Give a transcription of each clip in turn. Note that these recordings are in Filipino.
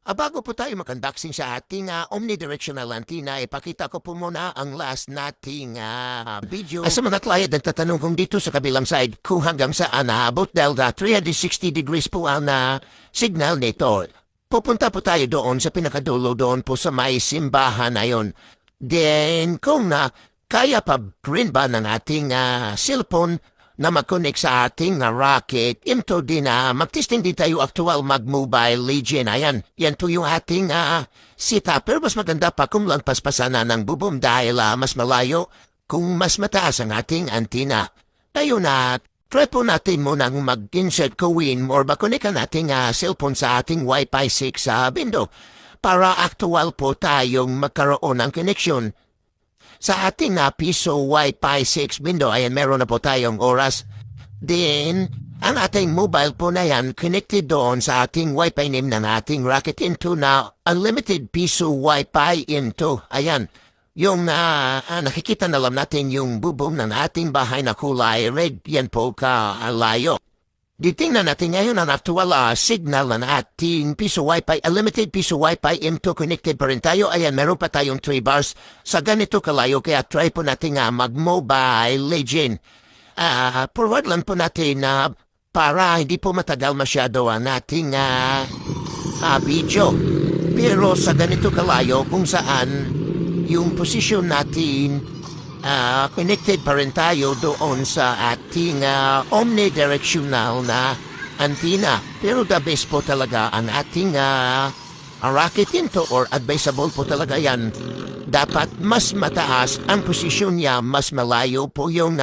Bago po tayo mag-unboxing sa ating omnidirectional antenna, ipakita ko po muna ang last nating video. Sa mga client nagtatanong kung dito sa kabilang side kung hanggang saan naabot dahil 360 degrees po ang signal nito. Pupunta po tayo doon sa pinakadulo doon po sa may simbahan na yun. Then kung kaya pa rin ba ng ating cellphone na mag-connect sa ating rocket, into din mag-testing din tayo actual mag-Mobile Legend. Ayan, yan po yung ating setup. Pero mas maganda pa kung lang paspasan na ng bubom dahil mas malayo kung mas mataas ang ating antenna. Tayo try po natin munang mag-insert coin or ba-connect ang ating cellphone sa ating Wi-Fi 6 window para actual po tayong magkaroon ng connection. Sa ating piso Wi-Fi 6 window, ayan, meron na po tayong oras. Then, ang ating mobile po na yan, connected doon sa ating Wi-Fi name ng ating rocket into na unlimited piso Wi-Fi into. Ayan, yung nakikita na lang natin yung bubong ng ating bahay na kulay red, yan po kalayo. Ditingnan natin ngayon ang actual signal ng ating piso Wi-Fi, unlimited piso Wi-Fi into connected pa rin tayo. Ayan, meron pa tayong 3 bars sa ganito kalayo kaya try po natin mag-Mobile Legend. Forward lang po natin para hindi po matagal masyado ang ating video. Pero sa ganito kalayo kung saan yung position natin connected pa rin tayo doon sa ating omnidirectional na antenna. Pero the best po talaga ang ating rocket into or advisable po talaga yan. Dapat mas mataas ang posisyon niya, mas malayo po yung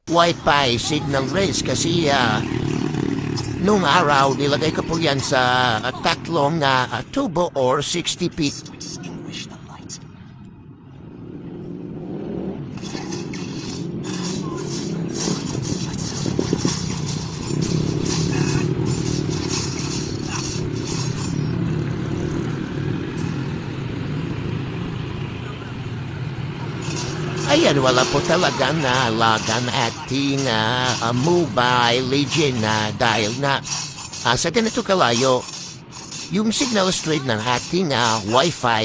Wi-Fi signal range kasi nung araw nilagay ko po yan sa tatlong tubo or 60 feet. Ayan, wala po talagang lagan ating Mobile Legend dahil sa ganito kalayo, yung signal strength ng ating Wi-Fi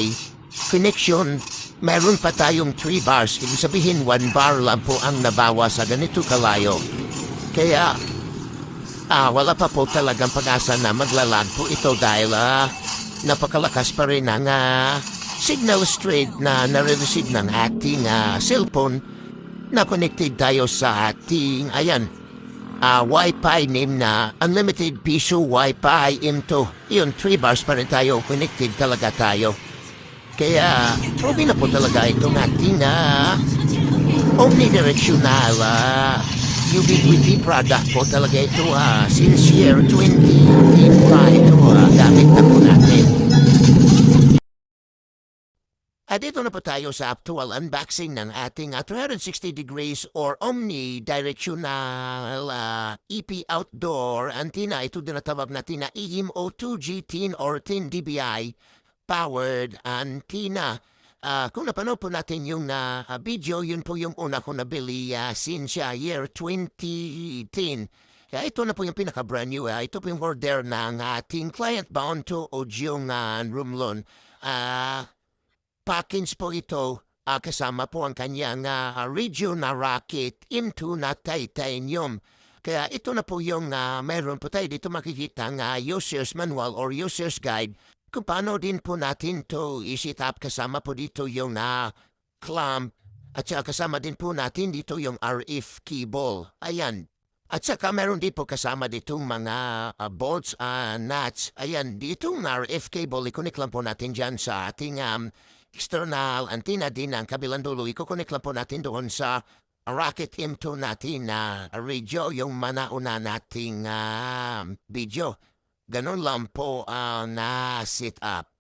connection, meron pa tayong 3 bars. Ibig sabihin, 1 bar lang po ang nabawa sa ganito kalayo. Kaya, wala pa po talagang pag-asa na maglalag po ito dahil napakalakas pa rin ang signal strength na nare-receive ng ating cellphone na connected tayo sa ating, ayan, Wi-Fi name na unlimited piso Wi-Fi into. Yun, 3 bars pa rin tayo, connected talaga tayo. Kaya, probi na po talaga itong ating omnidirectional ubiquity product po talaga ito since year 2025 ito gamit na po natin. At dito na po tayo sa actual unboxing ng ating 360 degrees or omnidirectional EP outdoor antenna. Ito din natawag natin na EM02G10 or 10 dBi powered antenna. Kung napanood po natin yung video, yun po yung una ko nabili since year 2010. Kaya ito na po yung pinaka-brand new. Ito po yung order ng ating client bound to Ojiong Rumlon. Package po ito kasama po ang kanyang region na rocket into na titanium. Kaya ito na po yung meron po tayo dito makikita ng user's manual or user's guide kung paano din po natin to i-set up. Kasama po dito yung clamp at saka kasama din po natin dito yung RF cable. Ayan. At saka meron din po kasama ditong mga bolts and nuts. Ayan, ditong RF cable, i-connect lang po natin dyan sa ating external antenna din ang kabilang dulo. I-connect lang po natin doon sa rocket M2 natin na radio, yung manauna nating video. Ganon lang po na set up.